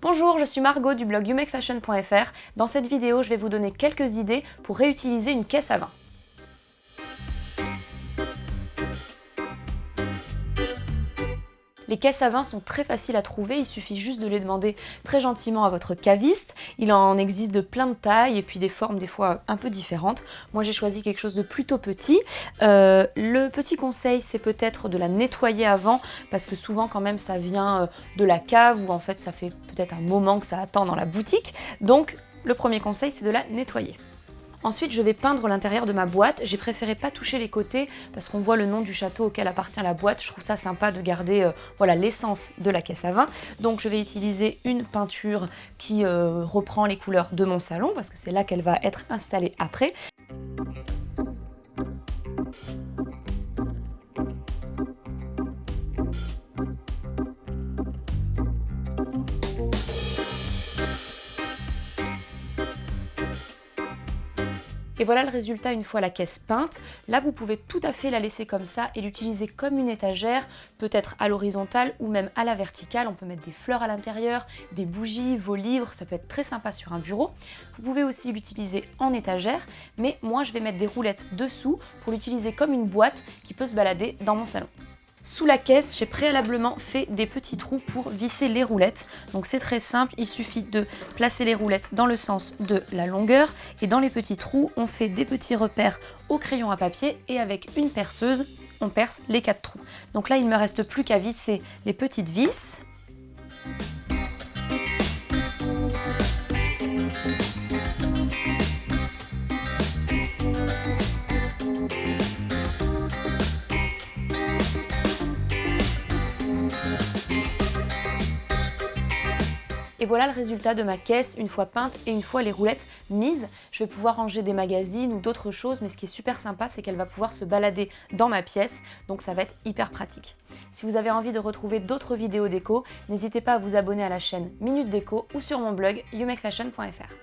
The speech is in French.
Bonjour, je suis Margot du blog youmakefashion.fr. Dans cette vidéo, je vais vous donner quelques idées pour réutiliser une caisse à vin. Les caisses à vin sont très faciles à trouver, il suffit juste de les demander très gentiment à votre caviste. Il en existe de plein de tailles et puis des formes des fois un peu différentes. Moi j'ai choisi quelque chose de plutôt petit. Le petit conseil c'est peut-être de la nettoyer avant parce que souvent quand même ça vient de la cave ou en fait ça fait peut-être un moment que ça attend dans la boutique. Donc le premier conseil c'est de la nettoyer. Ensuite, je vais peindre l'intérieur de ma boîte. J'ai préféré pas toucher les côtés parce qu'on voit le nom du château auquel appartient la boîte. Je trouve ça sympa de garder voilà, l'essence de la caisse à vin. Donc je vais utiliser une peinture qui reprend les couleurs de mon salon parce que c'est là qu'elle va être installée après. Et voilà le résultat une fois la caisse peinte. Là, vous pouvez tout à fait la laisser comme ça et l'utiliser comme une étagère, peut-être à l'horizontale ou même à la verticale. On peut mettre des fleurs à l'intérieur, des bougies, vos livres, ça peut être très sympa sur un bureau. Vous pouvez aussi l'utiliser en étagère, mais moi je vais mettre des roulettes dessous pour l'utiliser comme une boîte qui peut se balader dans mon salon. Sous la caisse, j'ai préalablement fait des petits trous pour visser les roulettes. Donc c'est très simple, il suffit de placer les roulettes dans le sens de la longueur et dans les petits trous, on fait des petits repères au crayon à papier et avec une perceuse, on perce les 4 trous. Donc là, il ne me reste plus qu'à visser les petites vis. Et voilà le résultat de ma caisse une fois peinte et une fois les roulettes mises. Je vais pouvoir ranger des magazines ou d'autres choses, mais ce qui est super sympa, c'est qu'elle va pouvoir se balader dans ma pièce, donc ça va être hyper pratique. Si vous avez envie de retrouver d'autres vidéos déco, n'hésitez pas à vous abonner à la chaîne Minute Déco ou sur mon blog youmakefashion.fr.